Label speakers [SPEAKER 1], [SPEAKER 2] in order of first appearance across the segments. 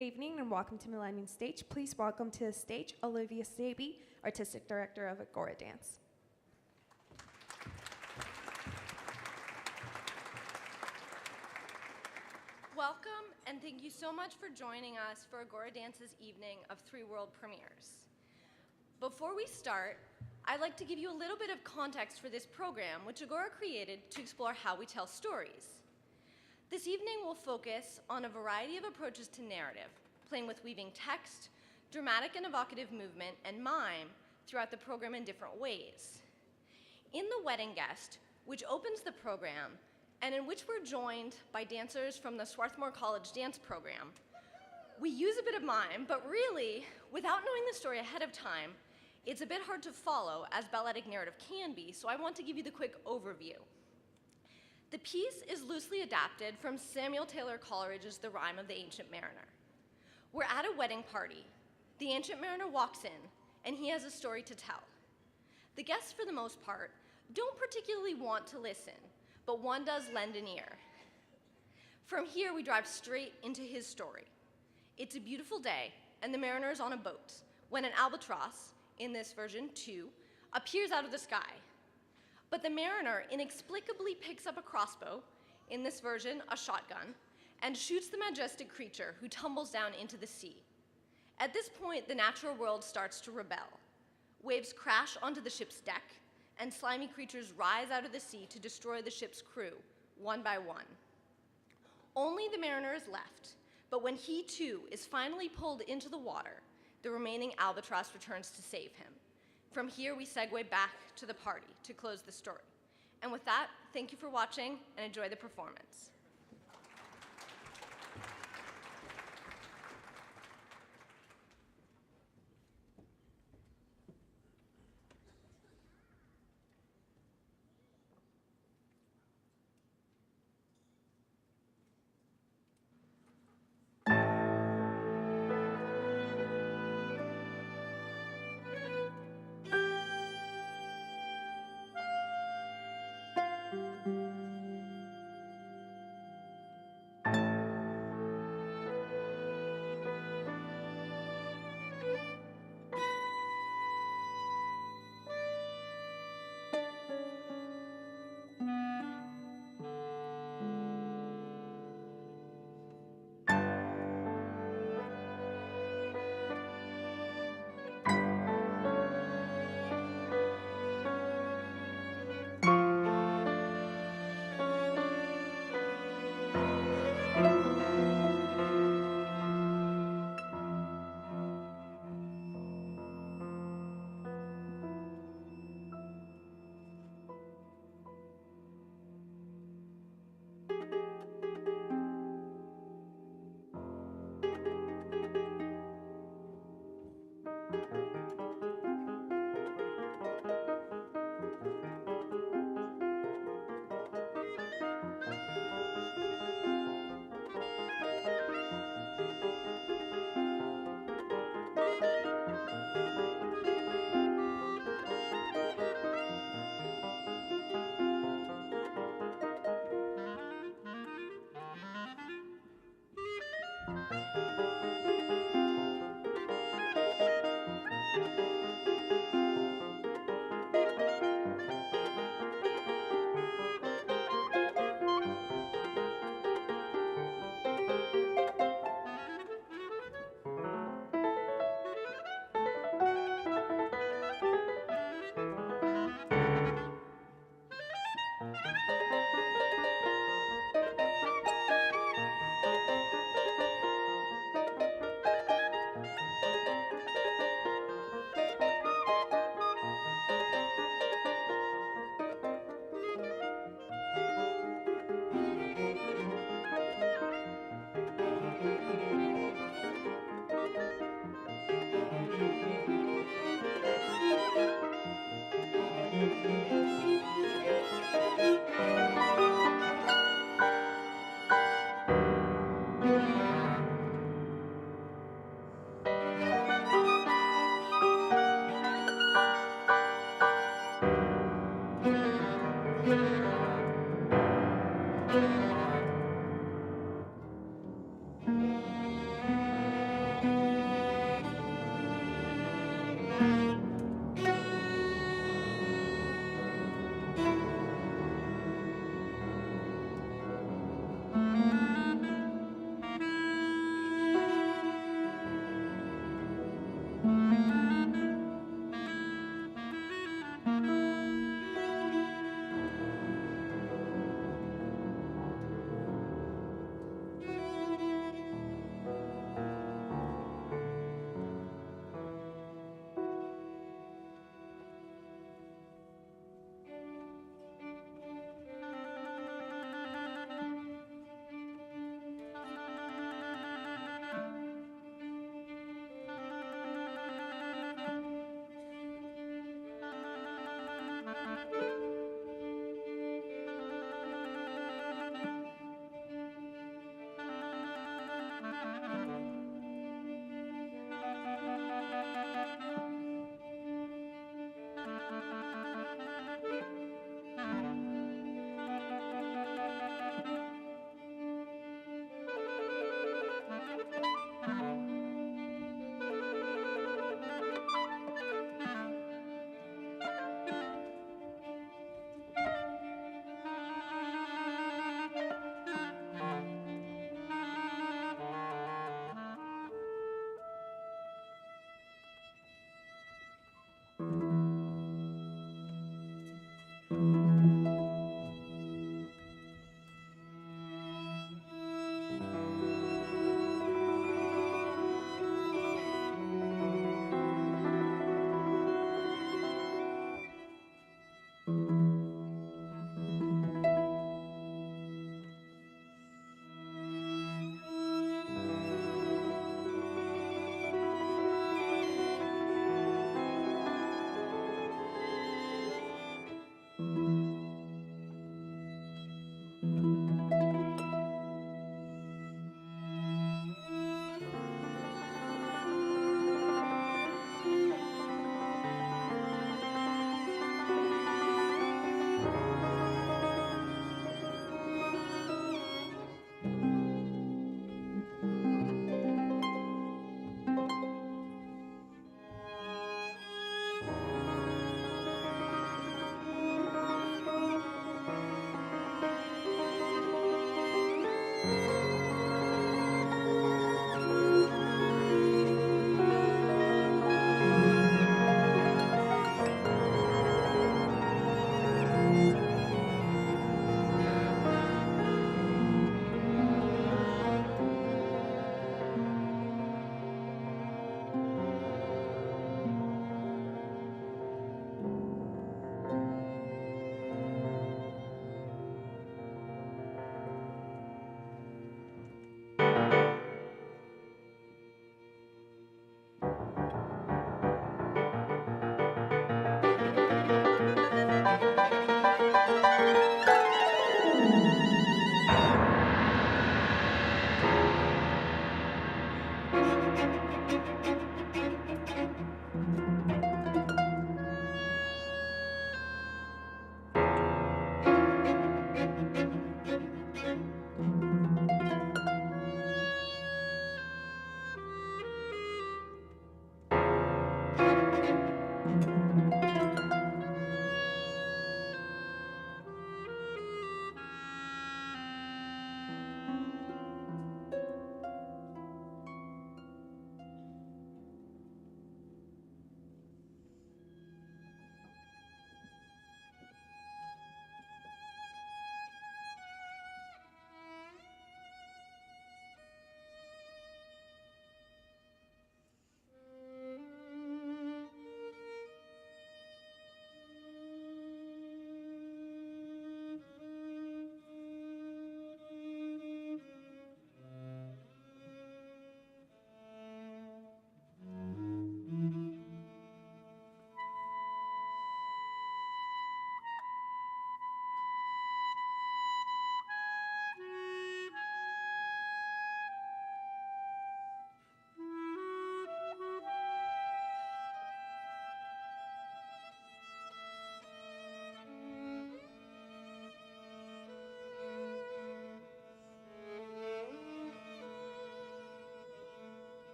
[SPEAKER 1] Good evening and welcome to Millennium Stage. Please welcome to the stage Olivia Staby, Artistic Director of Agora Dance.
[SPEAKER 2] Welcome and thank you so much for joining us for Agora Dance's evening of 3 world premieres. Before we start, I'd like to give you a little bit of context for this program, which Agora created to explore how we tell stories. This evening we'll focus on a variety of approaches to narrative, playing with weaving text, dramatic and evocative movement, and mime throughout the program in different ways. In The Wedding Guest, which opens the program, and in which we're joined by dancers from the Swarthmore College dance program, we use a bit of mime, but really, without knowing the story ahead of time, it's a bit hard to follow, as balletic narrative can be, so I want to give you the quick overview. The piece is loosely adapted from Samuel Taylor Coleridge's The Rime of the Ancient Mariner. We're at a wedding party. The Ancient Mariner walks in, and he has a story to tell. The guests, for the most part, don't particularly want to listen, but one does lend an ear. From here, we drive straight into his story. It's a beautiful day, and the mariner is on a boat, when an albatross, in this version 2, appears out of the sky. But the mariner inexplicably picks up a crossbow, in this version, a shotgun, and shoots the majestic creature who tumbles down into the sea. At this point, the natural world starts to rebel. Waves crash onto the ship's deck, and slimy creatures rise out of the sea to destroy the ship's crew, one by one. Only the mariner is left, but when he too is finally pulled into the water, the remaining albatross returns to save him. From here, we segue back to the party to close the story. And with that, thank you for watching and enjoy the performance.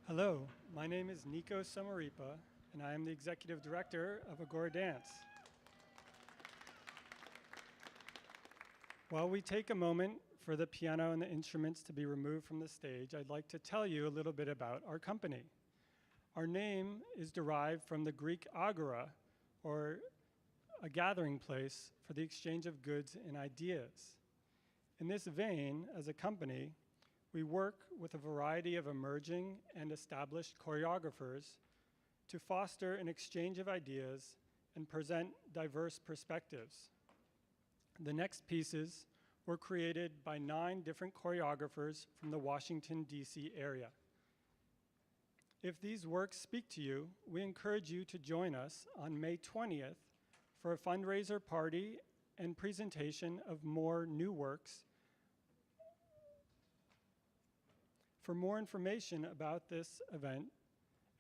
[SPEAKER 3] Hello, my name is Nico Samaripa, and I am the Executive Director of Agora Dance. While we take a moment for the piano and the instruments to be removed from the stage, I'd like to tell you a little bit about our company. Our name is derived from the Greek agora, or a gathering place for the exchange of goods and ideas. In this vein, as a company, we work with a variety of emerging and established choreographers to foster an exchange of ideas and present diverse perspectives. The next pieces were created by 9 different choreographers from the Washington, D.C. area. If these works speak to you, we encourage you to join us on May 20th for a fundraiser party and presentation of more new works. For more information about this event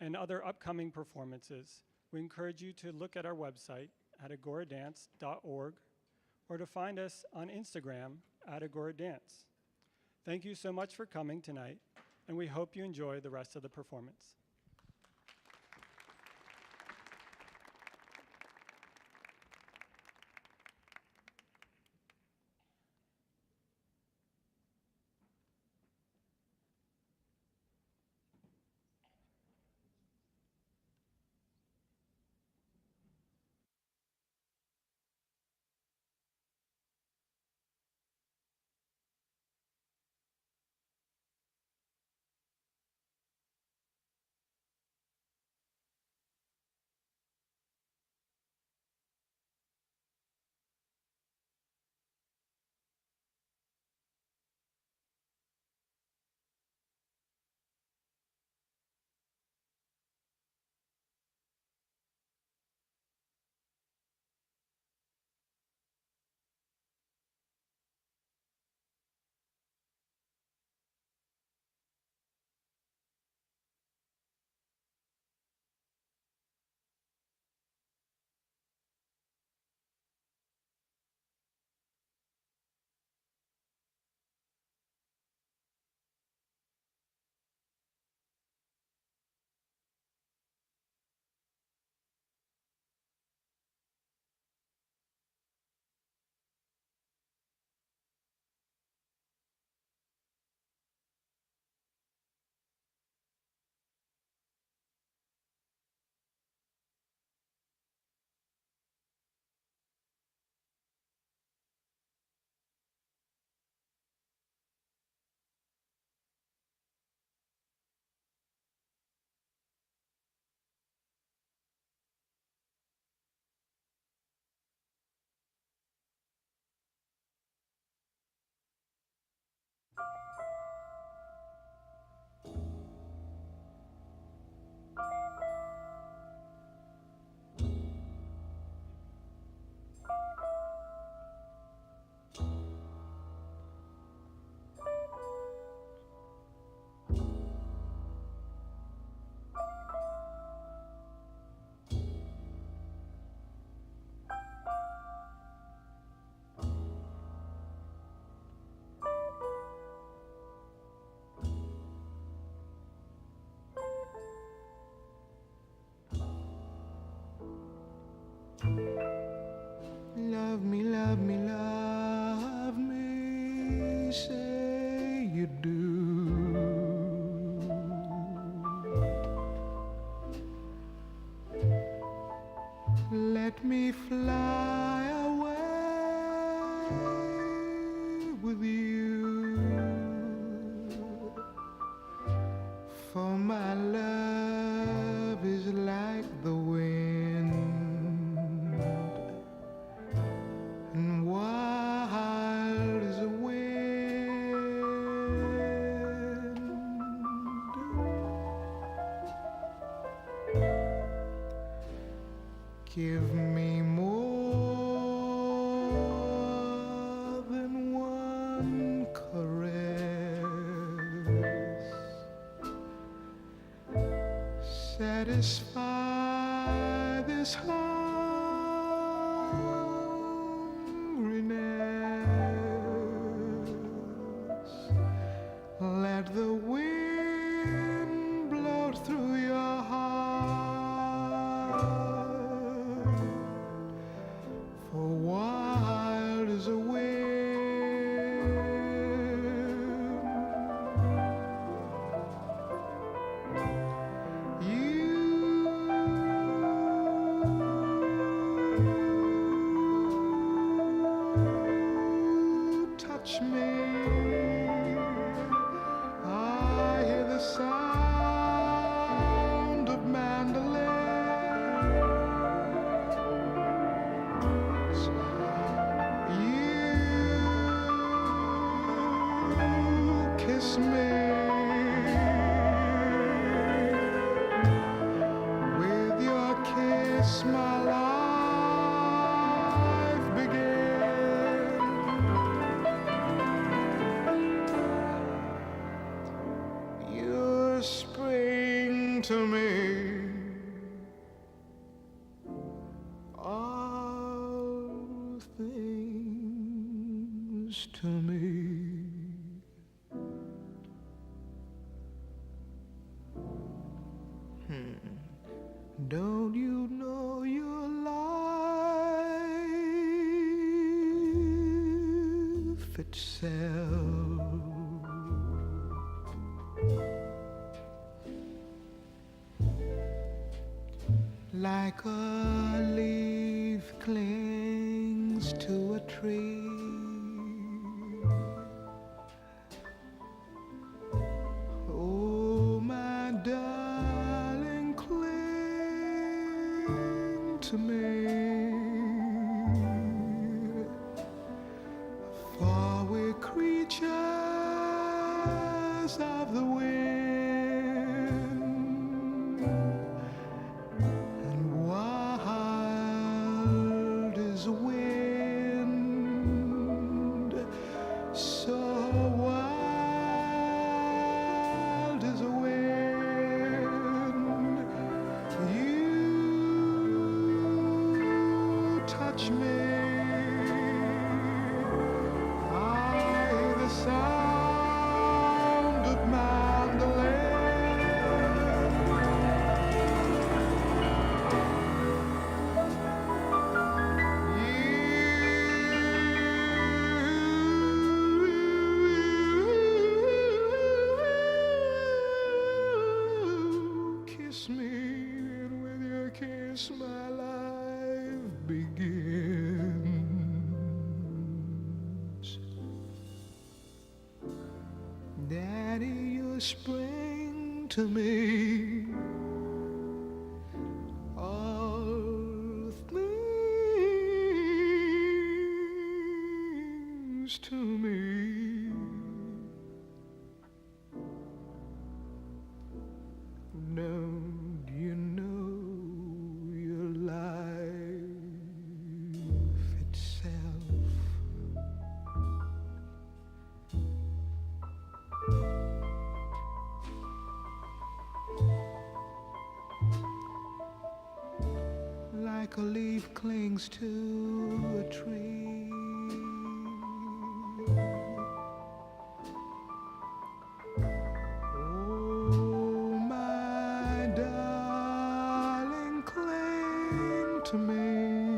[SPEAKER 3] and other upcoming performances, we encourage you to look at our website at agoradance.org or to find us on Instagram at Agora Dance. Thank you so much for coming tonight, and we hope you enjoy the rest of the performance.
[SPEAKER 4] Love me, love me, love me, say you do. Let me fly away with you, for my love is like the wind and wild as a wind. Give me more than one caress, satisfy this hungriness. Let the wind blow through your heart, for wild as a wind. You touch me, I hear the sound of mandolins. You kiss me, with your kiss my life began. You're spring to me, all things to me. Don't you know your life itself? Like a leaf clings to a tree, oh my darling, cling to me, for we're creatures of the wind, and wild is a wind, so wild is a wind. You touch me, I hear the sound of mandolin. You kiss me, and with your kiss my life begins. Daddy, you're spring to me, all things to me. Don't you know your life itself? Like a leaf clings to a tree, oh my darling, cling to me.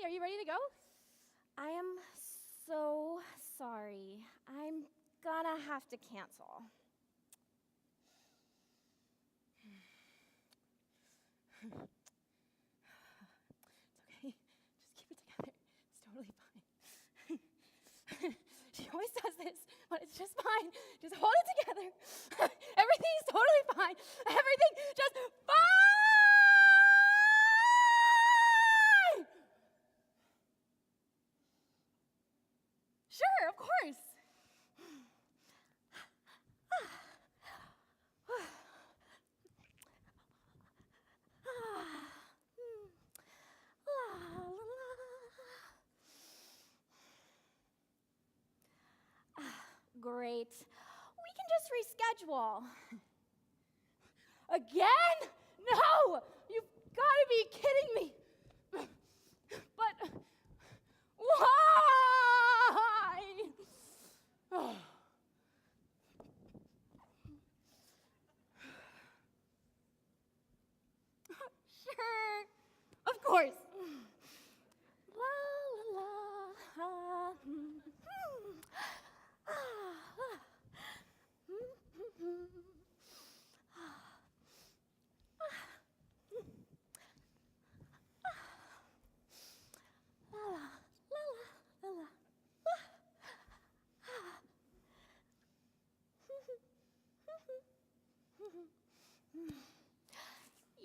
[SPEAKER 5] are you ready to go? I am so sorry. I'm gonna have to cancel. It's okay. Just keep it together. It's totally fine. She always does this, but it's just fine. Just hold it together. Everything's totally fine. Everything just fine. Sure, of course. Great. We can just reschedule. Again? No! You've got to be kidding me. But why? Sure. Of course. La la la.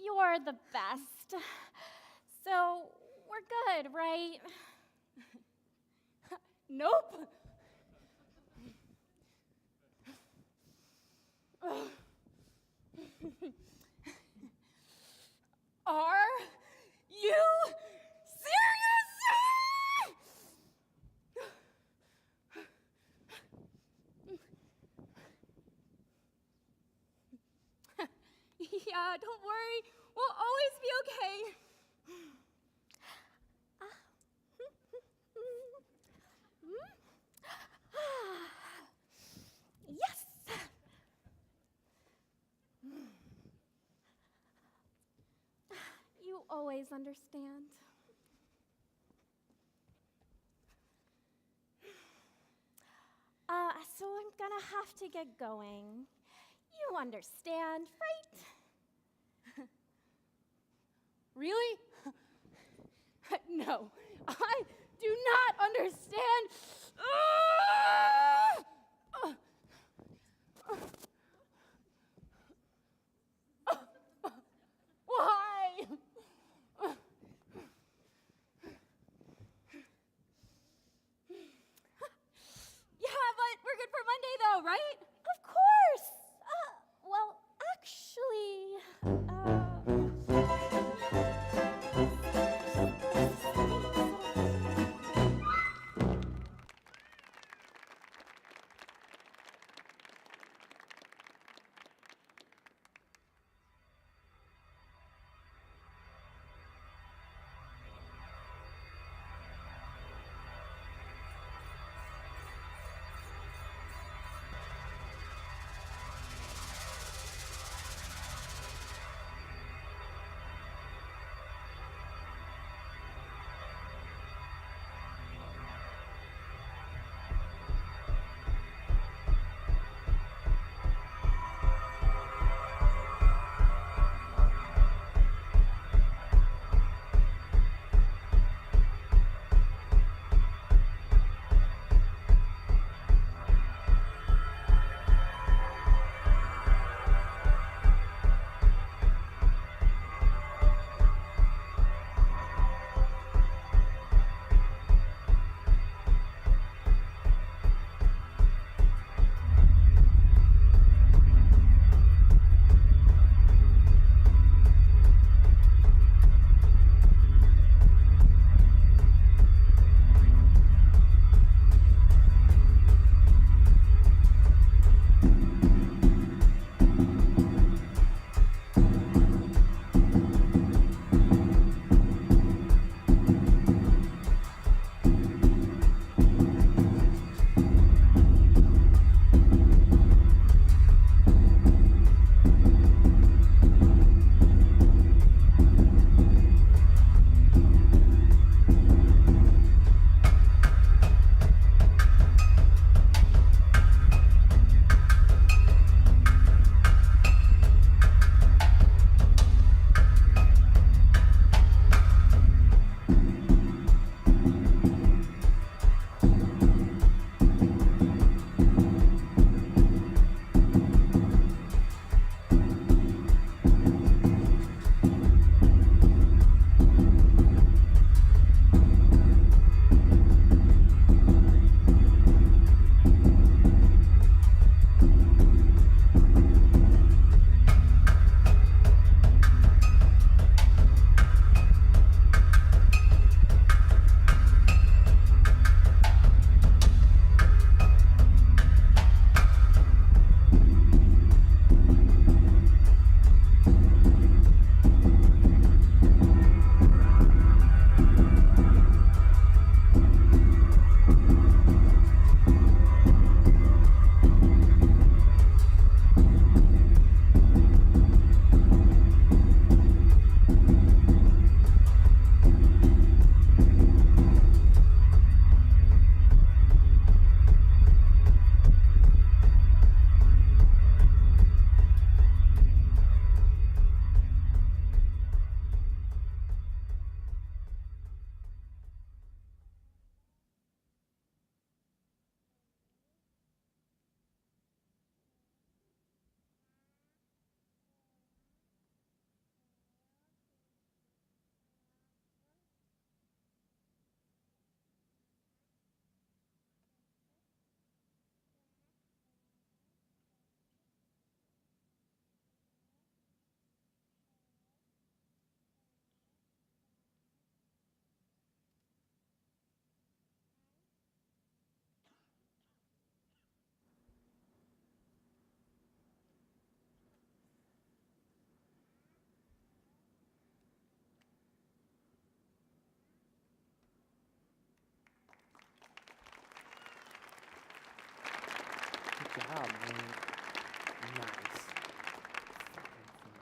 [SPEAKER 5] You're the best. So, we're good, right? Nope. Are you serious? Yeah, don't worry. We'll always be okay. Yes. You always understand. So I'm gonna have to get going. You understand, right? Really? No, I do not understand. Why? Yeah, but we're good for Monday though, right? Of course. Well,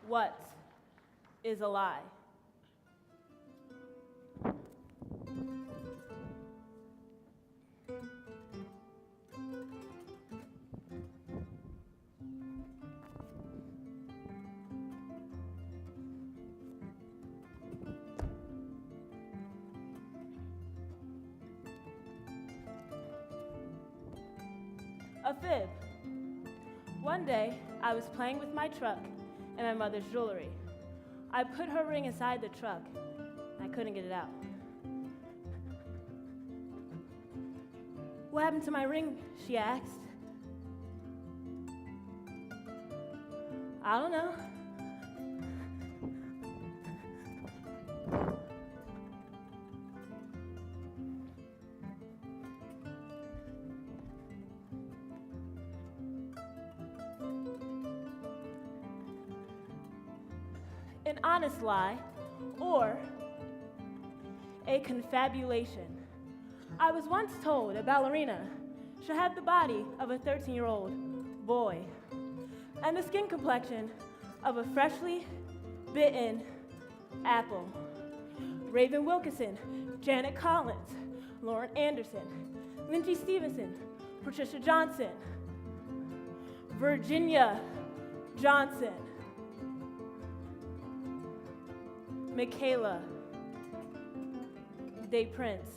[SPEAKER 6] What is a lie? A fib. One day, I was playing with my truck and my mother's jewelry. I put her ring inside the truck. I couldn't get it out. What happened to my ring? She asked. I don't know. An honest lie, or a confabulation. I was once told a ballerina should have the body of a 13-year-old boy and the skin complexion of a freshly bitten apple. Raven Wilkinson, Janet Collins, Lauren Anderson, Lindsay Stevenson, Patricia Johnson, Virginia Johnson, Michaela Day Prince.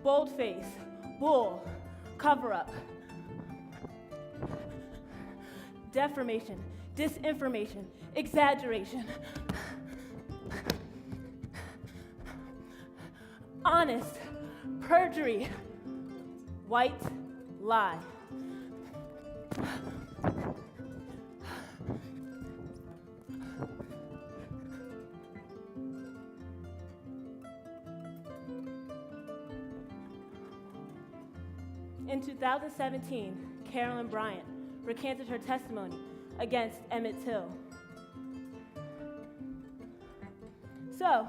[SPEAKER 6] Boldface, bull, cover up. Deformation, disinformation, exaggeration. Honest, perjury, white lie. In 2017, Carolyn Bryant recanted her testimony against Emmett Till. So,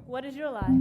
[SPEAKER 6] what is your lie?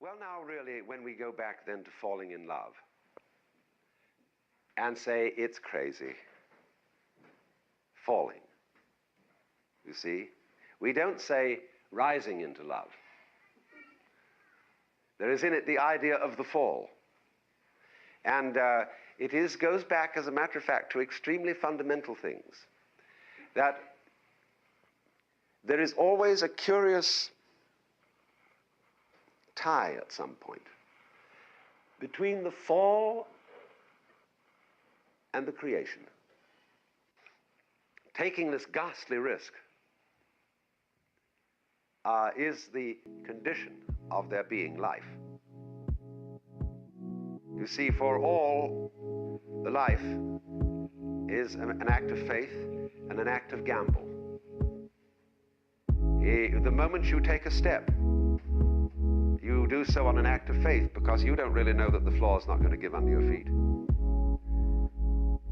[SPEAKER 7] Well, now, really, when we go back then to falling in love and say it's crazy, falling, you see? We don't say rising into love. There is in it the idea of the fall. And it goes back, as a matter of fact, to extremely fundamental things. That there is always a curious tie at some point between the fall and the creation. Taking this ghastly risk is the condition of there being life. You see, for all, the life is an act of faith and an act of gamble. The moment you take a step, you do so on an act of faith because you don't really know that the floor is not going to give under your feet.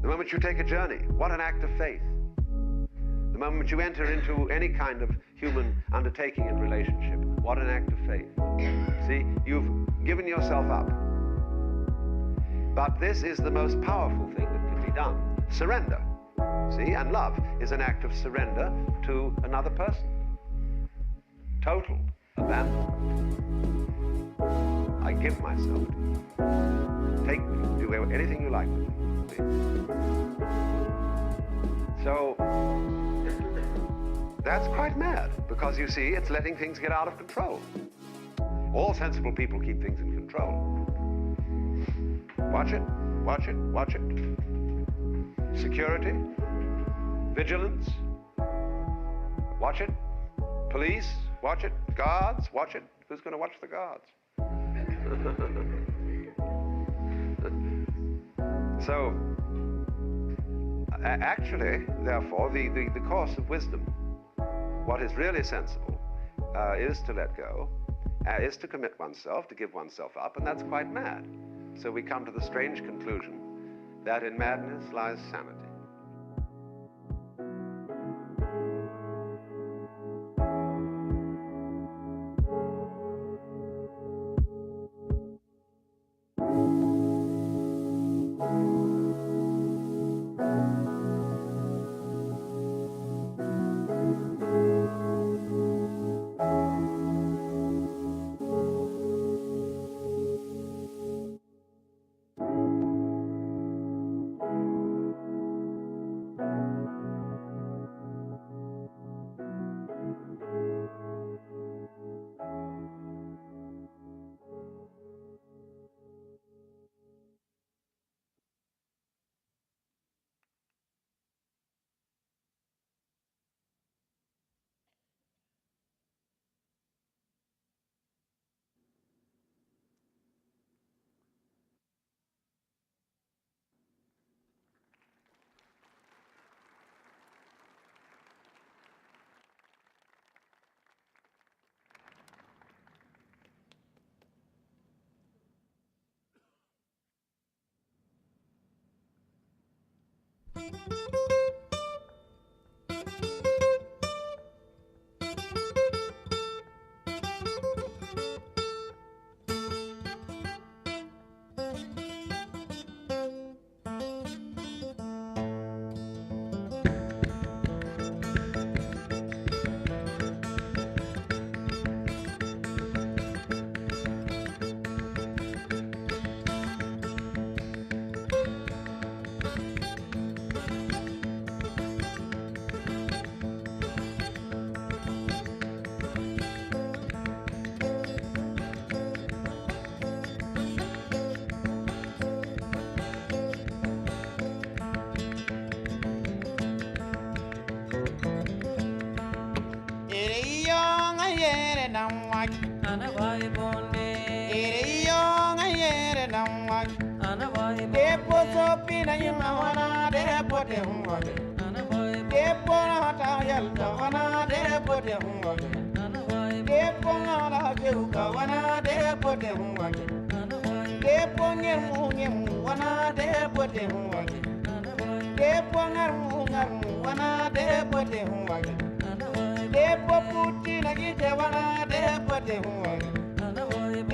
[SPEAKER 7] The moment you take a journey, what an act of faith. The moment you enter into any kind of human undertaking in relationship, what an act of faith. See, you've given yourself up. But this is the most powerful thing that can be done. Surrender. See, and love is an act of surrender to another person. Total abandonment. I give myself to you. Take me, do anything you like with me. So, that's quite mad, because you see, it's letting things get out of control. All sensible people keep things in control. Watch it, watch it, watch it. Security, vigilance, watch it. Police, watch it. Guards, watch it. Who's going to watch the guards? So, actually, therefore, the course of wisdom, what is really sensible, is to let go, is to commit oneself, to give oneself up, and that's quite mad. So we come to the strange conclusion that in madness lies sanity.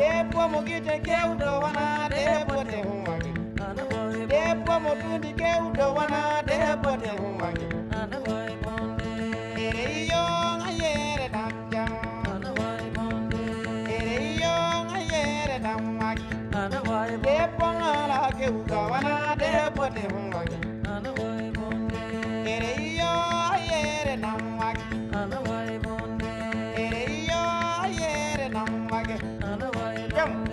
[SPEAKER 8] Depo mo gite ke udo wana depo te humagi. Depo mo tundi ke udo wana depo te humagi. Ere yo ayere damjam. Ere yo ayere damagi. Depo ngala ke udo wana depo te humagi. Ere yo ayere damagi. Ere yo ayere damagi. Jump.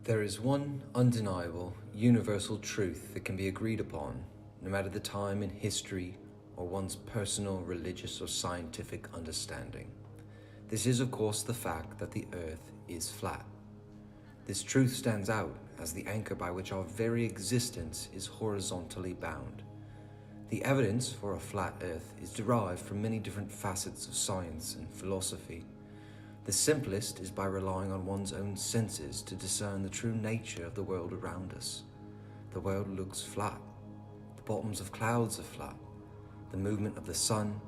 [SPEAKER 9] There is one undeniable, universal truth that can be agreed upon, no matter the time in history or one's personal, religious, or scientific understanding. This is, of course, the fact that the Earth is flat. This truth stands out as the anchor by which our very existence is horizontally bound. The evidence for a flat Earth is derived from many different facets of science and philosophy. The simplest is by relying on one's own senses to discern the true nature of the world around us. The world looks flat. The bottoms of clouds are flat. The movement of the sun.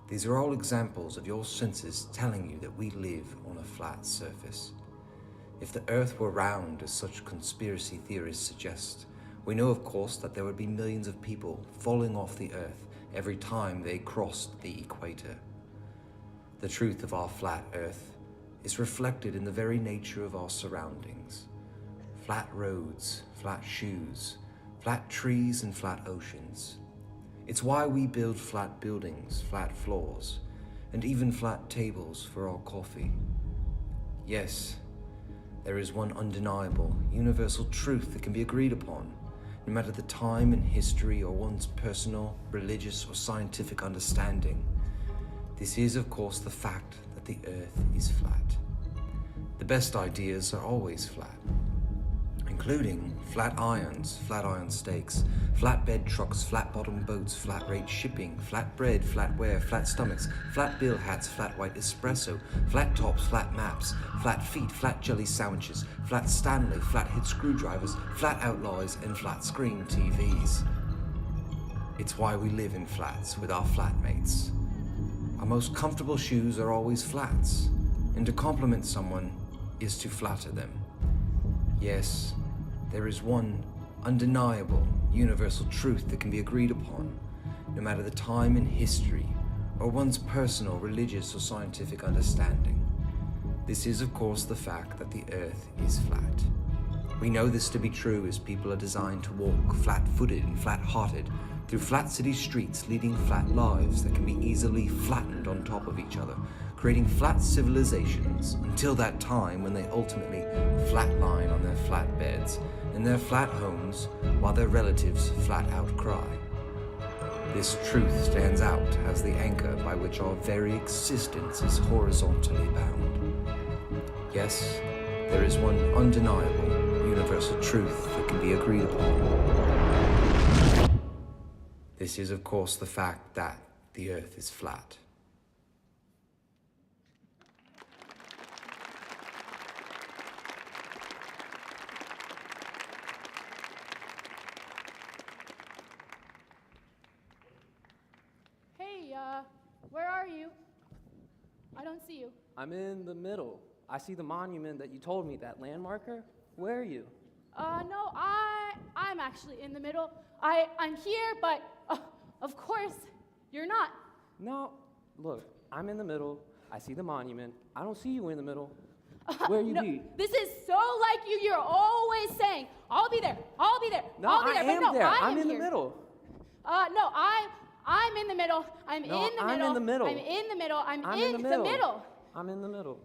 [SPEAKER 9] These are all examples of your senses telling you that we live on a flat surface. If the Earth were round, as such conspiracy theories suggest, we know, of course, that there would be millions of people falling off the Earth every time they crossed the equator. The truth of our flat Earth is reflected in the very nature of our surroundings. Flat roads, flat shoes, flat trees and flat oceans. It's why we build flat buildings, flat floors, and even flat tables for our coffee. Yes, there is one undeniable, universal truth that can be agreed upon, no matter the time in history or one's personal, religious, or scientific understanding. This is, of course, the fact that the Earth is flat. The best ideas are always flat, including flat irons, flat iron steaks, flatbed trucks, flat-bottom boats, flat rate shipping, flat bread, flat wear, flat stomachs, flat bill hats, flat white espresso, flat tops, flat maps, flat feet, flat jelly sandwiches, flat Stanley, flat hit screwdrivers, flat outlaws, and flat screen TVs. It's why we live in flats with our flatmates. Our most comfortable shoes are always flats, and to compliment someone is to flatter them. Yes, there is one undeniable, universal truth that can be agreed upon, no matter the time in history or one's personal, religious, or scientific understanding. This is, of course, the fact that the Earth is flat. We know this to be true as people are designed to walk flat-footed and flat-hearted through flat city streets, leading flat lives that can be easily flattened on top of each other, creating flat civilizations until that time when they ultimately flatline on their flat beds in their flat homes while their relatives flat out cry. This truth stands out as the anchor by which our very existence is horizontally bound. Yes, there is one undeniable, universal truth that can be agreed upon. This is, of course, the fact that the Earth is flat.
[SPEAKER 6] Hey, where are you? I don't see you.
[SPEAKER 10] I'm in the middle. I see the monument that you told me, that landmarker. Where are you?
[SPEAKER 6] No, I'm actually in the middle. I'm here, but of course, you're not.
[SPEAKER 10] No, look, I'm in the middle. I see the monument. I don't see you in the middle. Where you
[SPEAKER 6] No,
[SPEAKER 10] be?
[SPEAKER 6] this is so like you. You're always saying, "I'll be there. I'll be there.
[SPEAKER 10] No,
[SPEAKER 6] I'll be
[SPEAKER 10] I
[SPEAKER 6] there." But
[SPEAKER 10] am
[SPEAKER 6] no,
[SPEAKER 10] there.
[SPEAKER 6] I am
[SPEAKER 10] I'm in
[SPEAKER 6] here.
[SPEAKER 10] the middle.
[SPEAKER 6] No, I'm in the middle. I'm
[SPEAKER 10] No,
[SPEAKER 6] in the
[SPEAKER 10] I'm
[SPEAKER 6] middle.
[SPEAKER 10] in the middle.
[SPEAKER 6] I'm in the middle. I'm
[SPEAKER 10] I'm
[SPEAKER 6] in the middle.
[SPEAKER 10] I'm in the middle.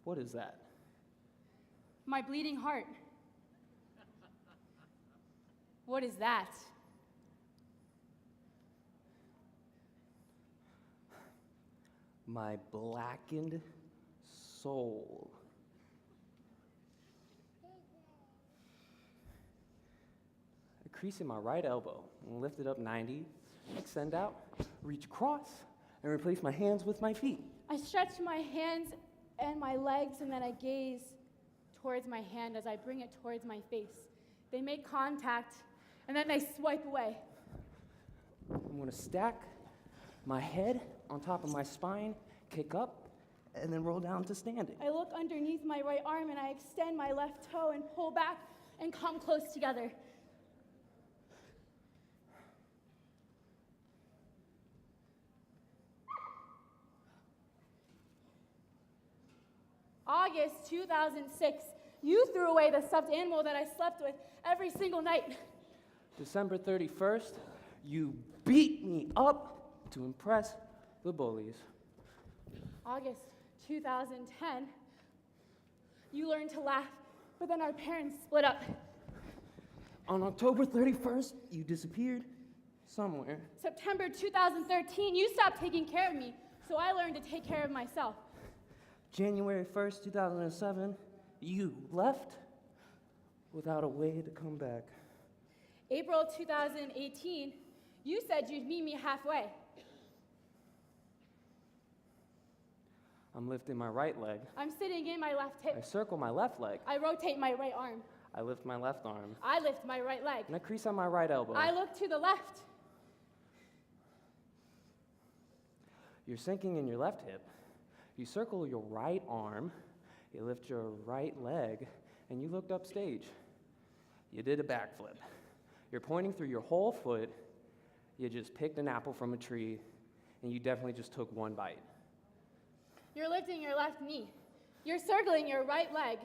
[SPEAKER 10] What is that?
[SPEAKER 6] My bleeding heart. What is that?
[SPEAKER 10] My blackened soul. A crease in my right elbow, and lift it up 90, extend out, reach across, and replace my hands with my feet.
[SPEAKER 6] I stretch my hands and my legs, and then I gaze towards my hand as I bring it towards my face. They make contact, and then they swipe away.
[SPEAKER 10] I'm gonna stack my head on top of my spine, kick up, and then roll down to standing.
[SPEAKER 6] I look underneath my right arm, and I extend my left toe and pull back and come close together. August 2006, you threw away the stuffed animal that I slept with every single night.
[SPEAKER 10] December 31st, you beat me up to impress the bullies.
[SPEAKER 6] August 2010, you learned to laugh, but then our parents split up.
[SPEAKER 10] On October 31st, you disappeared somewhere.
[SPEAKER 6] September 2013, you stopped taking care of me, so I learned to take care of myself.
[SPEAKER 10] January 1st, 2007, you left without a way to come back.
[SPEAKER 6] April 2018, you said you'd meet me halfway.
[SPEAKER 10] I'm lifting my right leg.
[SPEAKER 6] I'm sitting in my left
[SPEAKER 10] I
[SPEAKER 6] hip.
[SPEAKER 10] circle my left leg.
[SPEAKER 6] I rotate my right arm.
[SPEAKER 10] I lift my left arm.
[SPEAKER 6] I lift my right leg.
[SPEAKER 10] And I crease on my right elbow.
[SPEAKER 6] I look to the left.
[SPEAKER 10] You're sinking in your left hip. You circle your right arm. You lift your right leg, and you looked upstage. You did a backflip. You're pointing through your whole foot. You just picked an apple from a tree, and you definitely just took one bite.
[SPEAKER 6] You're lifting your left knee. You're circling your right leg.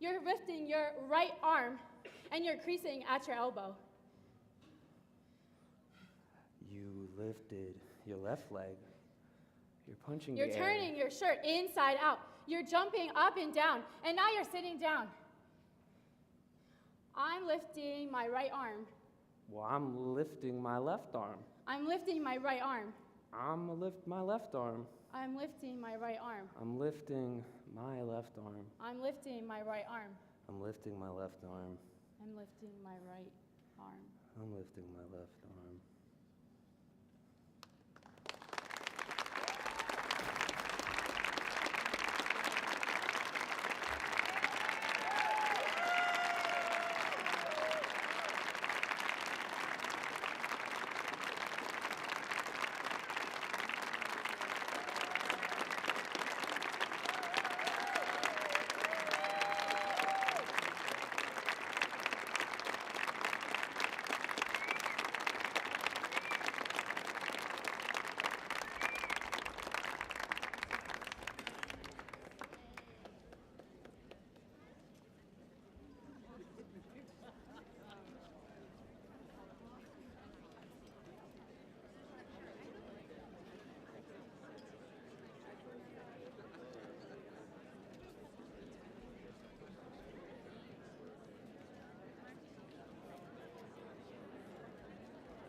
[SPEAKER 6] You're lifting your right arm, and you're creasing at your elbow.
[SPEAKER 10] You lifted your left leg. You're punching
[SPEAKER 6] You're
[SPEAKER 10] the air.
[SPEAKER 6] turning your shirt inside out. You're jumping up and down, and now you're sitting down. I'm lifting my right arm.
[SPEAKER 10] Well, I'm lifting my left arm.
[SPEAKER 6] I'm lifting my right arm.
[SPEAKER 10] I'm gonna lift my left arm.
[SPEAKER 6] I'm lifting my right arm.
[SPEAKER 10] I'm lifting my left arm.
[SPEAKER 6] I'm lifting my right arm.
[SPEAKER 10] I'm lifting my left arm.
[SPEAKER 6] I'm lifting my right arm.
[SPEAKER 10] I'm lifting my left arm.